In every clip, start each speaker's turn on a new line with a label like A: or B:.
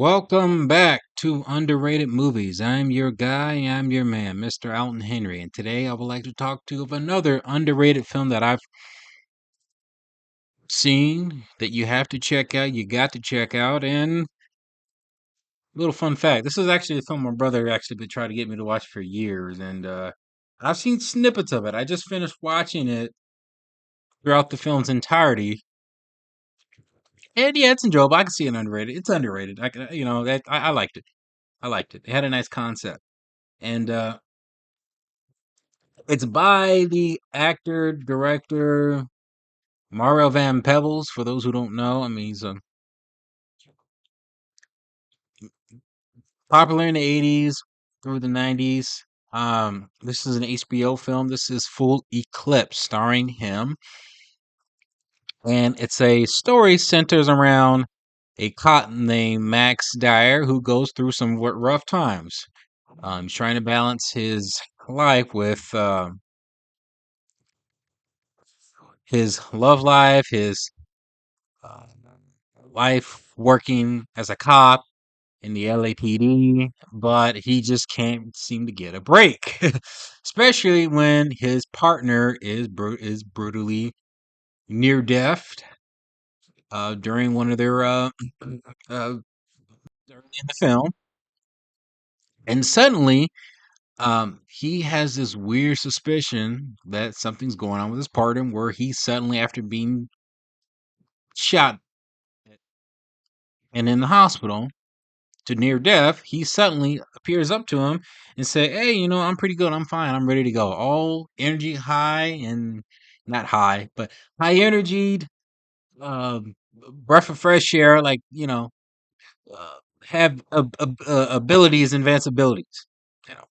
A: Welcome back to Underrated Movies. I'm your guy, I'm your man, Mr. Alton Henry, and today I would like to talk to you of another underrated film that I've seen that you have to check out, you got to check out, and little fun fact, this is actually a film my brother actually been trying to get me to watch for years, and I've seen snippets of it. I just finished watching it throughout the film's entirety, and yeah, it's enjoyable. I can see it underrated. It's underrated. I liked it. I liked it. It had a nice concept. And it's by the actor, director Mario Van Peebles. For those who don't know, I mean, he's popular in the 80s through the 90s. This is an HBO film. This is Full Eclipse, starring him. And it's a story centers around a cop named Max Dyer who goes through some rough times. He's trying to balance his life with his love life, his uh, life working as a cop in the LAPD, but he just can't seem to get a break, especially when his partner is brutally near death during one of their uh, during in the film, and suddenly he has this weird suspicion that something's going on with his partner, where he suddenly, after being shot and in the hospital to near death, he suddenly appears up to him and say, "Hey, I'm pretty good. I'm fine. I'm ready to go. All energy high and not high, but high energied, breath of fresh air. Like uh, have abilities, advanced abilities. You know."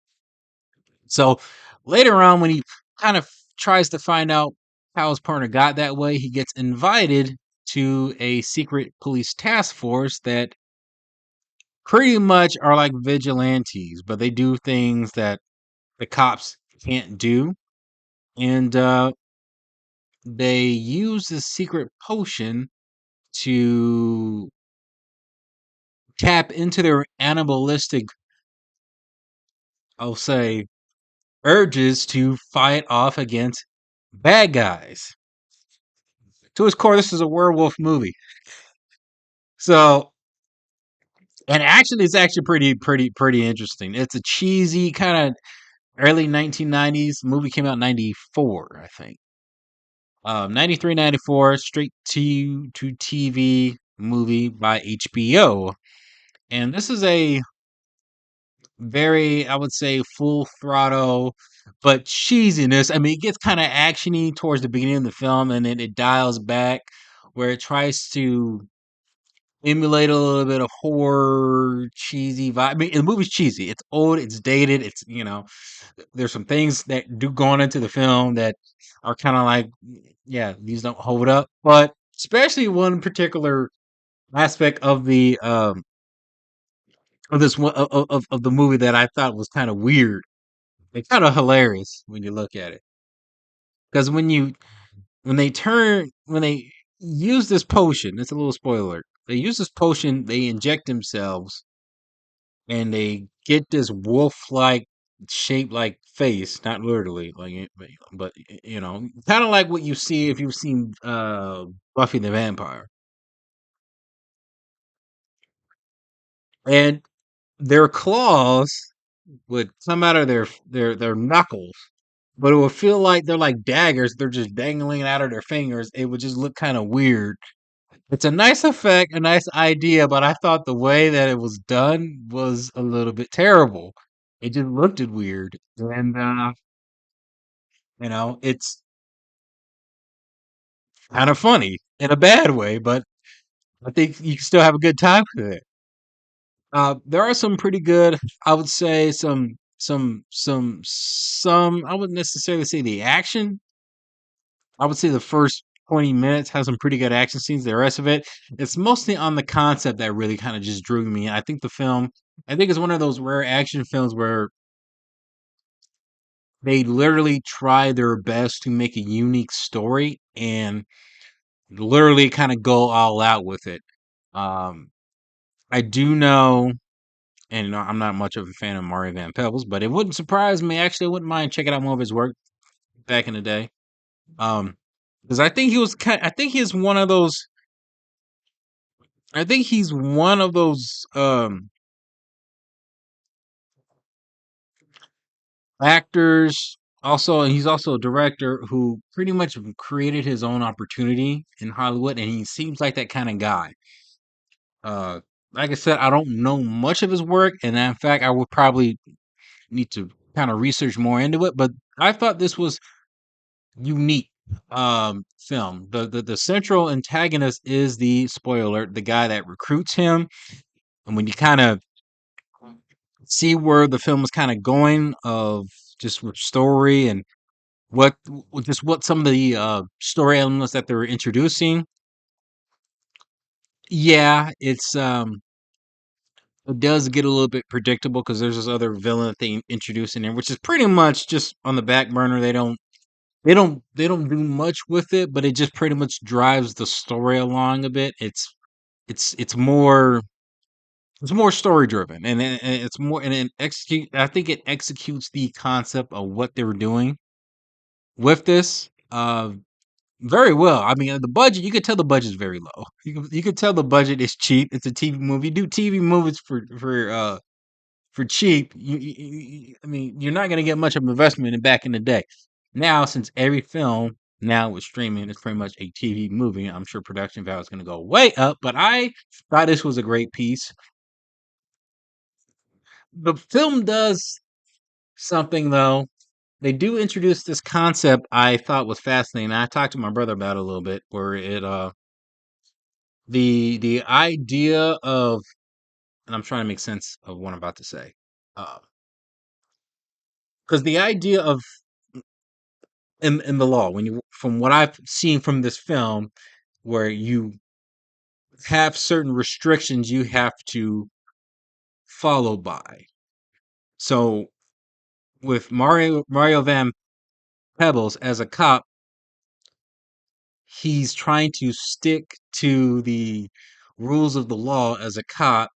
A: So later on, when he kind of tries to find out how his partner got that way, he gets invited to a secret police task force that pretty much are like vigilantes, but they do things that the cops can't do. And they use this secret potion to tap into their animalistic, I'll say, urges to fight off against bad guys. To its core, this is a werewolf movie. So, and actually, it's actually pretty interesting. It's a cheesy kind of early 1990s movie. Came out in 94, I think. 93, 94, straight to TV movie by HBO. And this is a very, I would say, full throttle, but cheesiness. I mean, it gets kind of actiony towards the beginning of the film, and then it dials back where it tries to emulate a little bit of horror, cheesy vibe. I mean, the movie's cheesy. It's old, it's dated, there's some things that do go on into the film that are kind of like, yeah, these don't hold up. But especially one particular aspect of the of this one of the movie that I thought was kind of weird and kind of hilarious when you look at it. Because when they use this potion, it's a little spoiler. They use this potion, they inject themselves, and they get this wolf-like shape, like face, not literally, like, but kind of like what you see if you've seen Buffy the Vampire, and their claws would come out of their knuckles, but it would feel like they're like daggers. They're just dangling out of their fingers. It would just look kind of weird. It's a nice effect, a nice idea, but I thought the way that it was done was a little bit terrible. It just looked weird, and it's kind of funny in a bad way, but I think you can still have a good time with it. There are some pretty good, I would say, some. I wouldn't necessarily say the action. I would say the first 20 minutes has some pretty good action scenes. The rest of it, it's mostly on the concept that really kind of just drew me in. I think it's one of those rare action films where they literally try their best to make a unique story and literally kind of go all out with it. Um, I do know, and I'm not much of a fan of Mario Van Peebles, but it wouldn't surprise me. Actually, I wouldn't mind checking out more of his work back in the day. Um, because I think he was I think he's one of those. I think he's one of those actors. Also, and he's also a director who pretty much created his own opportunity in Hollywood, and he seems like that kind of guy. Uh, like I said, I don't know much of his work, and in fact, I would probably need to kind of research more into it. But I thought this was unique film. The central antagonist is the spoiler alert, the guy that recruits him, and when you kind of see where the film is kind of going of just with story and what just what some of the story elements that they're introducing. Yeah, it does get a little bit predictable because there's this other villain that they introduce in there, which is pretty much just on the back burner. They don't do much with it, but it just pretty much drives the story along a bit. It's more story driven, and it's more and it execute. I think it executes the concept of what they were doing with this very well. I mean, the budget, you could tell the budget's very low. You could tell the budget is cheap. It's a TV movie. You do TV movies for cheap. I mean, you're not going to get much of an investment in back in the day. Now, since every film now with streaming is pretty much a TV movie, I'm sure production value is going to go way up. But I thought this was a great piece. The film does something though. They do introduce this concept I thought was fascinating. I talked to my brother about it a little bit, where the idea of, and I'm trying to make sense of what I'm about to say, because the idea of in the law, when you from what I've seen from this film, where you have certain restrictions you have to follow by. So with Mario Van Peebles as a cop, he's trying to stick to the rules of the law as a cop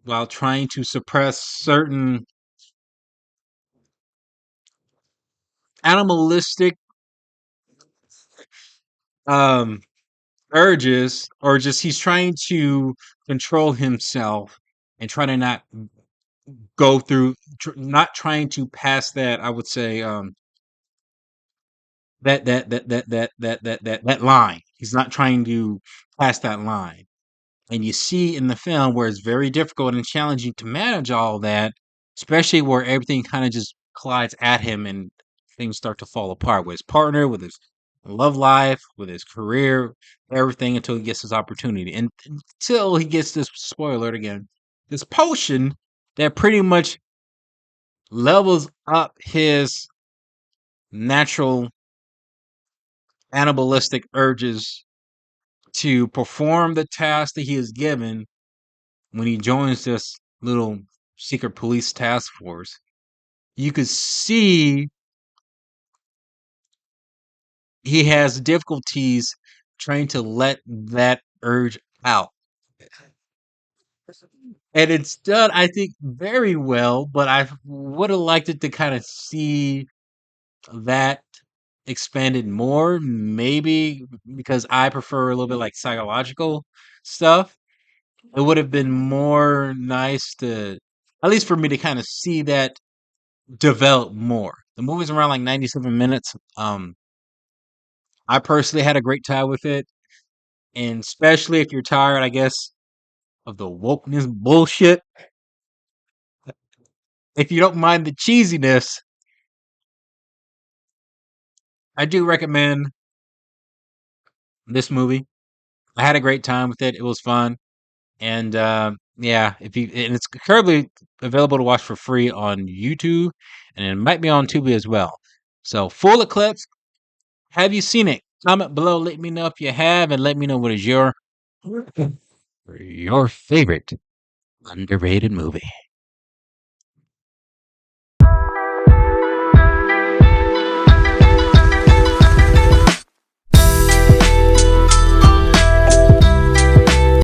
A: while trying to suppress certain animalistic um urges, or just he's trying to control himself and try to not go through not trying to pass that, I would say, that line. He's not trying to pass that line. And you see in the film where it's very difficult and challenging to manage all that, especially where everything kind of just collides at him and things start to fall apart with his partner, with his love life, with his career, everything until he gets his opportunity. And until he gets this, spoiler alert again, this potion that pretty much levels up his natural animalistic urges to perform the task that he is given when he joins this little secret police task force. You could see he has difficulties trying to let that urge out. And it's done, I think, very well, but I would have liked it to kind of see that expanded more, maybe because I prefer a little bit like psychological stuff. It would have been more nice to, at least for me, to kind of see that develop more. The movie's around like 97 minutes. I personally had a great time with it, and especially if you're tired, I guess, of the wokeness bullshit. If you don't mind the cheesiness, I do recommend this movie. I had a great time with it. It was fun. And yeah, if you and it's currently available to watch for free on YouTube, and it might be on Tubi as well. So full eclipse. Have you seen it? Comment below. Let me know if you have, and let me know what is your favorite underrated movie.